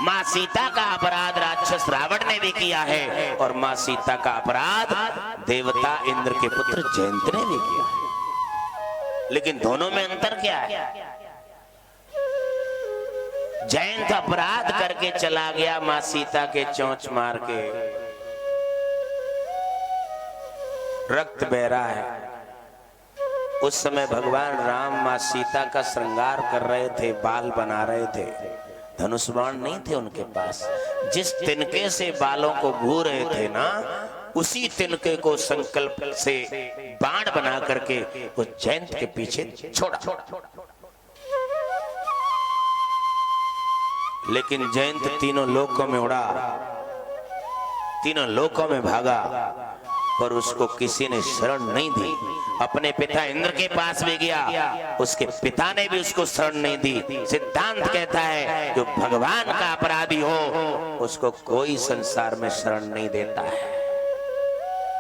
माँ सीता का अपराध राक्षस रावण ने भी किया है और माँ सीता का अपराध देवता इंद्र के पुत्र जयंत ने भी किया है। लेकिन दोनों में अंतर क्या है? जयंत अपराध करके चला गया, माँ सीता के चोंच मार के रक्त बह रहा है। उस समय भगवान राम माँ सीता का श्रृंगार कर रहे थे, बाल बना रहे थे। धनुष बाण नहीं थे उनके पास। जिस तिनके से बालों को घू रहे थे ना, उसी तिनके को संकल्प से बाण बना करके वो जयंत के पीछे छोड़ा। लेकिन जयंत तीनों लोकों में उड़ा, तीनों लोकों में भागा, पर उसको किसी ने शरण नहीं दी। अपने पिता इंद्र के पास भी गया, उसके पिता ने भी उसको शरण नहीं दी। सिद्धांत कहता है जो भगवान का अपराधी हो उसको कोई संसार में शरण नहीं देता है,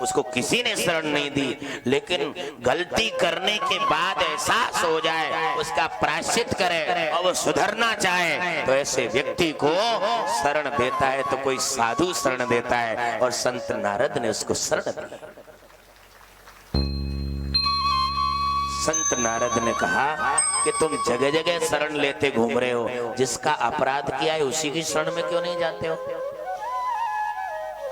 उसको किसी ने शरण नहीं दी। लेकिन गलती करने के बाद एहसास हो जाए, उसका प्रायश्चित करे और वो सुधरना चाहे, तो ऐसे व्यक्ति को शरण देता है। तो कोई साधु शरण देता है और संत नारद ने उसको शरण दी। संत नारद ने कहा कि तुम जगह जगह शरण लेते घूम रहे हो, जिसका अपराध किया है उसी की शरण में क्यों नहीं जाते हो?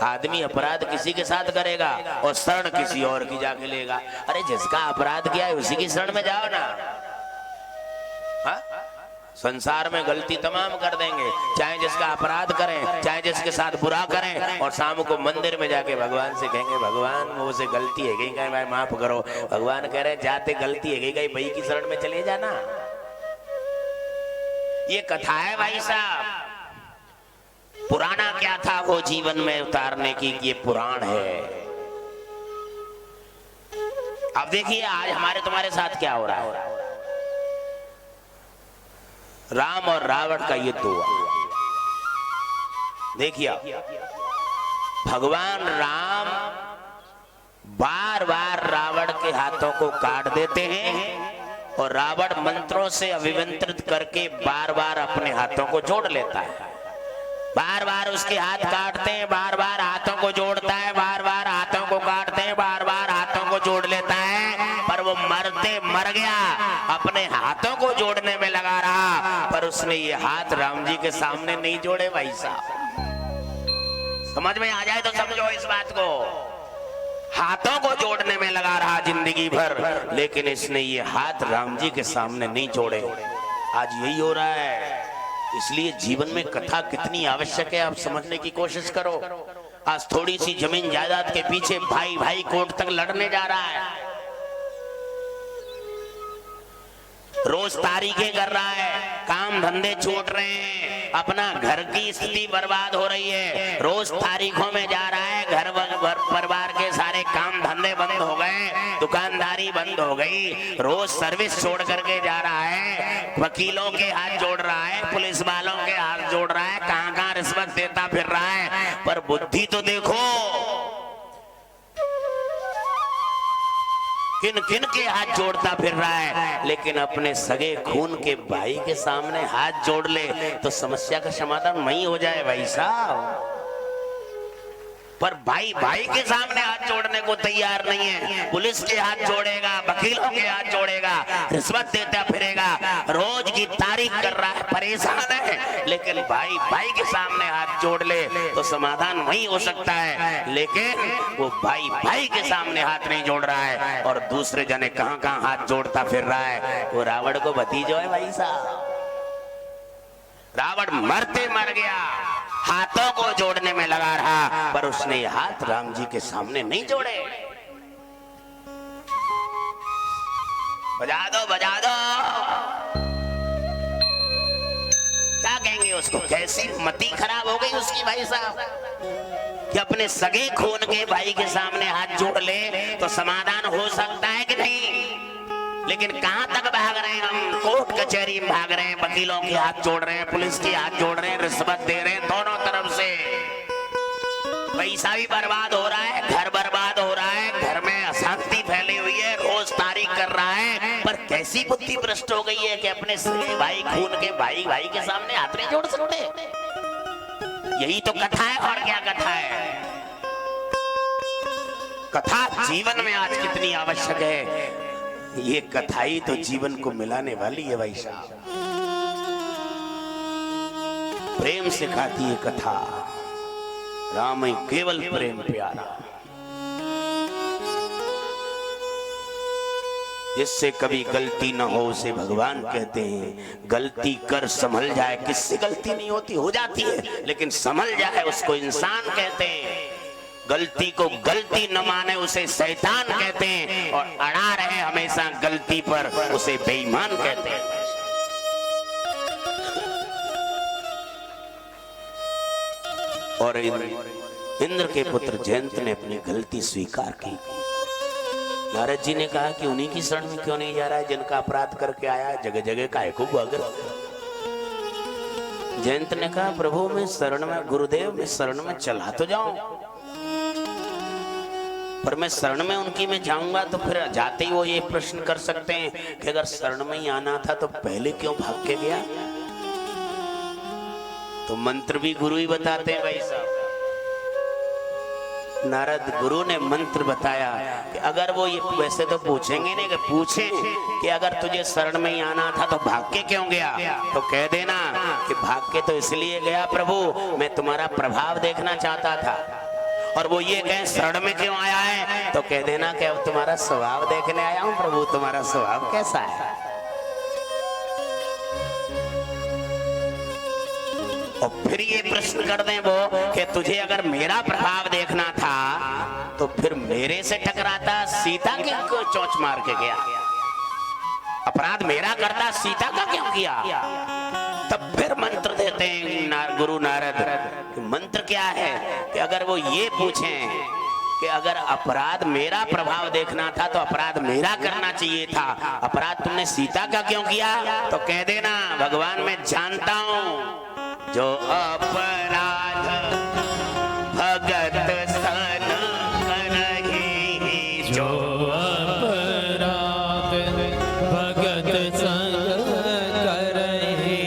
आदमी अपराध किसी के साथ करेगा और शरण किसी और की जाके लेगा। अरे जिसका अपराध किया है उसी की शरण में जाओ ना। हा? संसार में गलती तमाम कर देंगे, चाहे जिसका अपराध करें, चाहे जिसके साथ बुरा करें, और शाम को मंदिर में जाके भगवान से कहेंगे भगवान वो से गलती है गई, कहें भाई माफ करो। भगवान कह रहे जाते गलती है गई भाई की शरण में चले जाना। ये कथा है भाई साहब। पुराना क्या था वो जीवन में उतारने की, ये पुराण है। अब देखिए आज हमारे तुम्हारे साथ क्या हो रहा है। राम और रावण का युद्ध हुआ। देखिए भगवान राम बार बार रावण के हाथों को काट देते हैं और रावण मंत्रों से अभिमंत्रित करके बार बार अपने हाथों को जोड़ लेता है। बार बार उसके हाथ काटते हैं, बार बार हाथों को जोड़ता है, बार बार हाथों को काटते हैं, बार बार हाथों को जोड़ लेता है, पर वो मरते मर गया। अपने हाथों को जोड़ने में लगा रहा, पर उसने ये हाथ राम जी के सामने नहीं जोड़े। भाई साहब समझ में आ जाए तो समझो इस बात को। हाथों को जोड़ने में लगा रहा जिंदगी भर, लेकिन इसने ये हाथ राम जी के सामने नहीं जोड़े। आज यही हो रहा है। इसलिए जीवन में कथा कितनी आवश्यक है आप समझने की कोशिश करो। आज थोड़ी सी जमीन जायदाद के पीछे भाई भाई कोर्ट तक लड़ने जा रहा है, रोज तारीखें कर रहा है, काम धंधे छूट रहे हैं, अपना घर की स्थिति बर्बाद हो रही है, रोज तारीखों में जा रहा है, घर परिवार के सारे काम धंधे बंद हो गए, दुकानदारी बंद हो गई, रोज सर्विस छोड़ करके जा रहा है, वकीलों के हाथ जोड़ रहा है, पुलिस वालों के हाथ जोड़ रहा है, कहां कहां रिश्वत देता फिर रहा है। पर बुद्धि तो देखो, किन किन के हाथ जोड़ता फिर रहा है। लेकिन अपने सगे खून के भाई के सामने हाथ जोड़ ले तो समस्या का समाधान नहीं हो जाए भाई साहब। पर भाई भाई के सामने हाथ जोड़ने को तैयार नहीं है। पुलिस के हाथ जोड़ेगा, वकीलों के हाथ जोड़ेगा, रिश्वत देता फिरेगा, रोज की तारीख कर रहा है, परेशान है। लेकिन भाई भाई के सामने हाथ जोड़ ले तो समाधान वही हो सकता है। लेकिन वो भाई भाई के सामने हाथ नहीं जोड़ रहा है और दूसरे जने कहां कहां हाथ जोड़ता फिर रहा है। वो रावण को भतीजो है भाई साहब। रावण मरते मर गया, हाथों को जोड़ने में लगा रहा, पर उसने ये हाथ राम जी के सामने नहीं जोड़े। बजा दो बजा दो, क्या कहेंगे उसको? कैसी मति खराब हो गई उसकी भाई साहब कि अपने सगे खून के भाई के सामने हाथ जोड़ ले तो समाधान हो सकता है कि नहीं। लेकिन कहां तक भाग रहे हैं हम? कोर्ट कचहरी में भाग रहे हैं, वकीलों के हाथ जोड़ रहे हैं, पुलिस के हाथ जोड़ रहे हैं, रिश्वत दे रहे हैं, दोनों तरफ से पैसा भी बर्बाद हो रहा है, घर बर्बाद हो रहा है, घर में अशांति फैली हुई है, रोज तारीख कर रहा है। पर कैसी बुद्धि भ्रष्ट हो गई है कि अपने सगे भाई खून के भाई भाई के सामने हाथ नहीं जोड़ सकते। यही तो कथा है, और क्या कथा है। कथा जीवन में आज कितनी आवश्यक है, ये कथा ही तो जीवन को मिलाने वाली है भाई साहब। प्रेम सिखाती है कथा, राम ही केवल प्रेम प्यारा। जिससे कभी गलती ना हो उसे भगवान कहते हैं। गलती कर संभल जाए, किससे गलती नहीं होती, हो जाती है, लेकिन संभल जाए उसको इंसान कहते हैं। गलती को गलती न माने उसे शैतान कहते हैं, और अड़ा रहे हमेशा गलती पर उसे बेईमान कहते हैं। और इंद्र के पुत्र जयंत ने अपनी गलती स्वीकार की। नारद जी ने कहा कि उन्हीं की शरण में क्यों नहीं जा रहा है जिनका अपराध करके आया, जगह जगह काहे को भाग। जयंत ने कहा प्रभु मैं शरण में, गुरुदेव मैं शरण में चला तो जाऊं, पर मैं शरण में उनकी में जाऊंगा तो फिर जाते ही वो ये प्रश्न कर सकते हैं कि अगर शरण में ही आना था तो पहले क्यों भाग के गया। तो मंत्र भी गुरु ही बताते हैं भाई साहब। नारद गुरु ने मंत्र बताया कि अगर वो ये वैसे तो पूछेंगे नहीं, कि पूछे कि अगर तुझे शरण में ही आना था तो भाग के क्यों गया, तो कह देना कि भाग के तो इसलिए गया प्रभु मैं तुम्हारा प्रभाव देखना चाहता था। और वो ये कहें शरण में क्यों आया है, तो कह देना कि अब तुम्हारा स्वभाव देखने आया हूं प्रभु, तुम्हारा स्वभाव कैसा है। और फिर ये प्रश्न कर दें वो कि तुझे अगर मेरा प्रभाव देखना था तो फिर मेरे से टकराता, सीता के को चोंच मार के गया। अपराध मेरा करता, सीता का क्यों किया। तब फिर मंत्र देते हैं गुरु नारद कि मंत्र क्या है कि अगर वो ये पूछें कि अगर अपराध मेरा प्रभाव देखना था तो अपराध मेरा करना चाहिए था, अपराध तुमने सीता का क्यों किया, तो कह देना भगवान मैं जानता हूं जो अपराध भगत सन करही, जो अपराध भगत सन करही,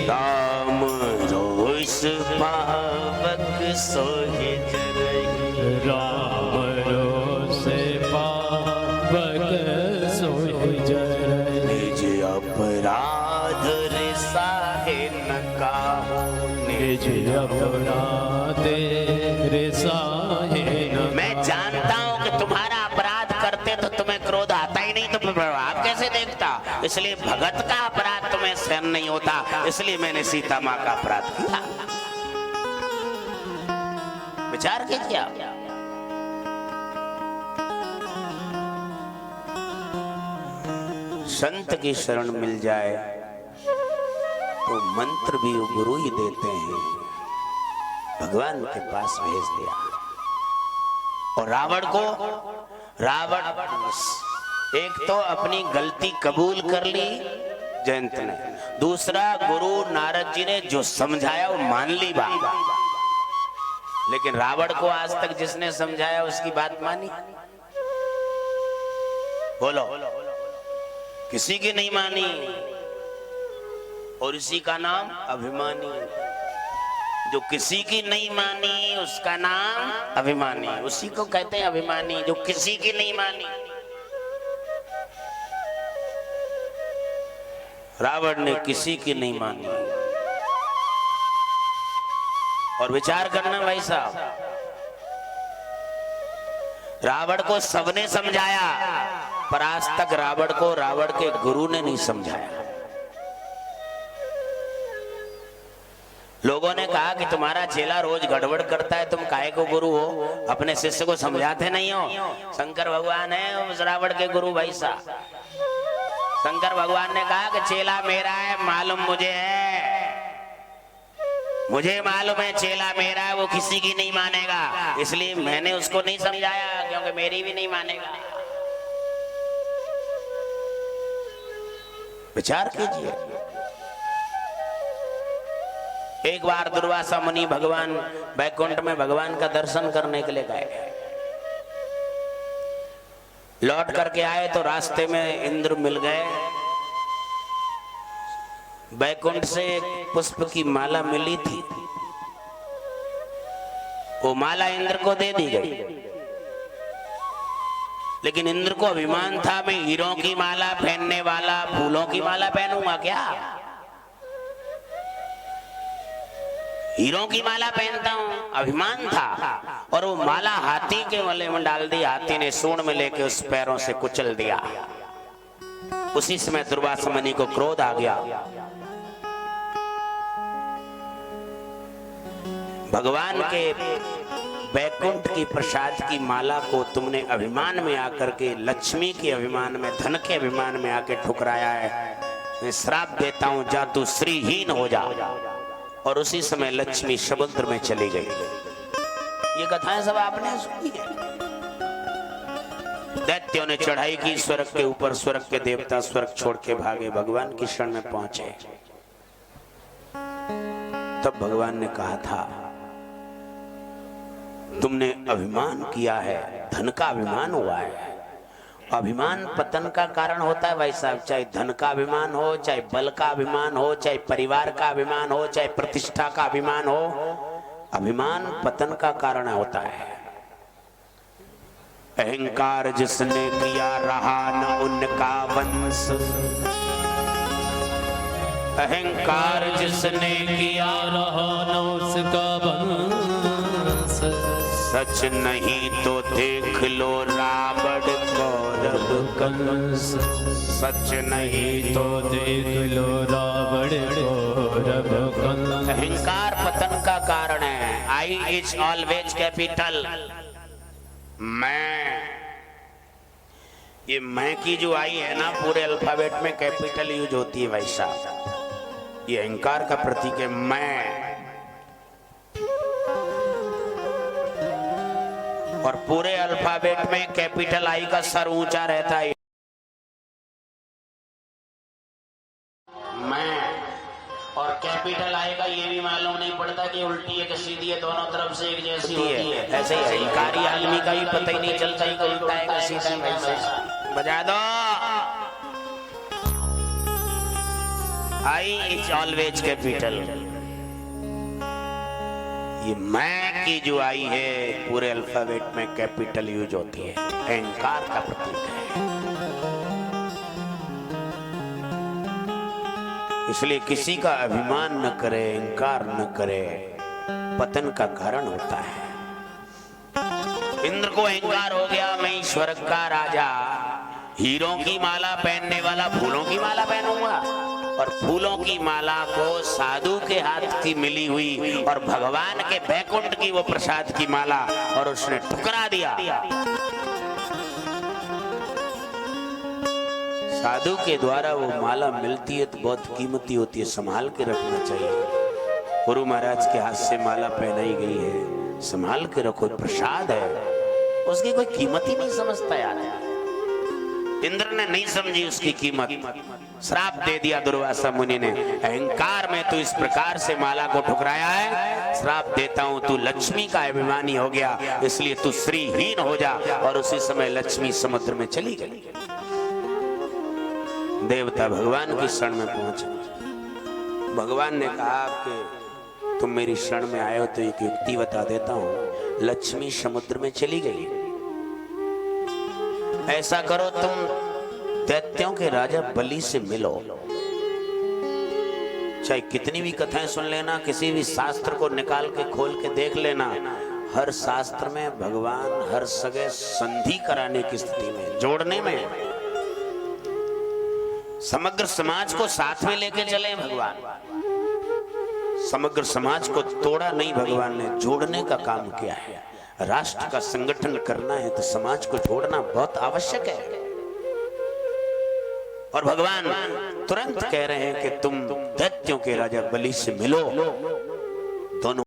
राम रोष पावक सोहि जरहि, राम रोष पावक सोहि जरहि, निज अपराध रिसाहे न काहू, निज अपराध रिसाहे न। मैं जानता हूं कि तुम्हारा अपराध करते तो तुम्हें क्रोध आता ही नहीं, तो प्रभाव कैसे देखता। इसलिए भगत का अपराध तुम्हें सहन नहीं होता, इसलिए मैंने सीता माँ का अपराध किया। विचार कीजिए आप। संत की शरण मिल जाए तो मंत्र भी गुरु ही देते हैं, भगवान के पास भेज दिया। और रावण एक तो अपनी गलती कबूल कर ली जयंत ने, दूसरा गुरु नारद जी ने जो समझाया वो मान ली बात। लेकिन रावण को आज तक जिसने समझाया उसकी बात मानी, बोलो किसी की नहीं मानी। और इसी का नाम अभिमानी। जो किसी की नहीं मानी उसका नाम अभिमानी, उसी को कहते हैं अभिमानी, जो किसी की नहीं मानी। रावण ने किसी की नहीं मानी। और विचार करना भाई साहब, रावण को सबने समझाया पर आज तक रावण को रावण के गुरु ने नहीं समझाया। लोगों ने कहा कि तुम्हारा चेला रोज गड़बड़ करता है, तुम काहे को गुरु हो, अपने शिष्य को समझाते नहीं हो। शंकर भगवान है उस रावण के गुरु भाई साहब। शंकर भगवान ने कहा कि चेला मेरा है, मालूम मुझे है, मुझे मालूम है चेला मेरा है, वो किसी की नहीं मानेगा, इसलिए मैंने उसको नहीं समझाया क्योंकि मेरी भी नहीं मानेगा। विचार कीजिए। एक बार दुर्वासा मुनि भगवान बैकुंठ में भगवान का दर्शन करने के लिए गए। लौट करके आए तो रास्ते में इंद्र मिल गए। बैकुंठ से एक पुष्प की माला मिली थी। वो माला इंद्र को दे दी गई, लेकिन इंद्र को अभिमान था मैं हीरों की माला पहनने वाला फूलों की माला पहनूंगा क्या, हीरों की माला पहनता हूं, अभिमान था। और वो माला हाथी के गले में डाल दी, हाथी ने सूंड में लेके उस पैरों से कुचल दिया। उसी समय दुर्वासा मुनि को क्रोध आ गया। भगवान के वैकुंठ की प्रसाद की माला को तुमने अभिमान में आकर के, लक्ष्मी के अभिमान में, धन के अभिमान में आके ठुकराया है। मैं श्राप देता हूं, जा तू श्रीहीन हो जा। और उसी समय लक्ष्मी समुद्र में चली गई। ये कथाएं सब आपने सुनी है। दैत्यों ने चढ़ाई की स्वर्ग के ऊपर, स्वर्ग के देवता स्वर्ग छोड़ के भागे, भगवान की शरण में पहुंचे। तब भगवान ने कहा था तुमने अभिमान किया है, धन का अभिमान हुआ है। अभिमान पतन का कारण होता है भाई साहब, चाहे धन का अभिमान हो, चाहे बल का अभिमान हो, चाहे परिवार का अभिमान हो, चाहे प्रतिष्ठा का अभिमान हो, अभिमान पतन का कारण होता है। अहंकार जिसने किया रहा न उनका वंश, अहंकार जिसने किया रहा न उसका वंश, सच नहीं तो देख लो रावण कौरव कंस, सच नहीं तो देख लो रावण कौरव कंस। अहंकार पतन का कारण है। I is always capital. मैं, ये मैं की जो आई है ना, पूरे अल्फाबेट में कैपिटल यूज होती है भाई साहब। ये अहंकार का प्रतीक है मैं। और पूरे अल्फाबेट में कैपिटल आई का सर ऊंचा रहता है। मैं और कैपिटल आई का ये भी मालूम नहीं पड़ता कि उल्टी है कि सीधी है, दोनों तरफ से एक जैसी होती है। ऐसे ही अहंकारी आदमी का भी पता ही नहीं चलता कि उल्टा है कि सीधा है। बजा दो। I is always capital. ये मैं की जो आई है पूरे अल्फाबेट में कैपिटल यूज होती है, अहंकार का प्रतीक है। इसलिए किसी का अभिमान न करे, अहंकार न करे, पतन का कारण होता है। इंद्र को अहंकार हो गया, मैं स्वर्ग का राजा, हीरों की माला पहनने वाला फूलों की माला पहनूंगा। और फूलों की माला को साधु के हाथ की मिली हुई और भगवान के वैकुंठ की वो प्रसाद की माला, और उसने ठुकरा दिया। साधु के द्वारा वो माला मिलती है तो बहुत कीमती होती है, संभाल के रखना चाहिए। गुरु महाराज के हाथ से माला पहनाई गई है, संभाल के रखो, प्रसाद है, उसकी कोई कीमत ही नहीं समझता यार। इंद्र ने नहीं समझी उसकी कीमत, श्राप दे दिया दुर्वासा मुनि ने। अहंकार में तू इस प्रकार से माला को ठुकराया है, श्राप देता हूं तू लक्ष्मी का अभिमानी हो गया, इसलिए तू श्रीहीन हो जा। और उसी समय लक्ष्मी समुद्र में चली गई। देवता भगवान की शरण में पहुंचे। भगवान ने कहा कि तुम मेरी शरण में आए हो तो एक युक्ति बता देता हूं। लक्ष्मी समुद्र में चली गई, ऐसा करो तुम दैत्यों के राजा बलि से मिलो। चाहे कितनी भी कथाएं सुन लेना, किसी भी शास्त्र को निकाल के खोल के देख लेना, हर शास्त्र में भगवान हर जगह संधि कराने की स्थिति में, जोड़ने में, समग्र समाज को साथ में लेके चले भगवान। समग्र समाज को तोड़ा नहीं, भगवान ने जोड़ने का काम किया है। राष्ट्र का संगठन करना है तो समाज को जोड़ना बहुत आवश्यक है। और भगवान तुरंत कह रहे हैं कि तुम दैत्यों के राजा बलि से मिलो। दोनों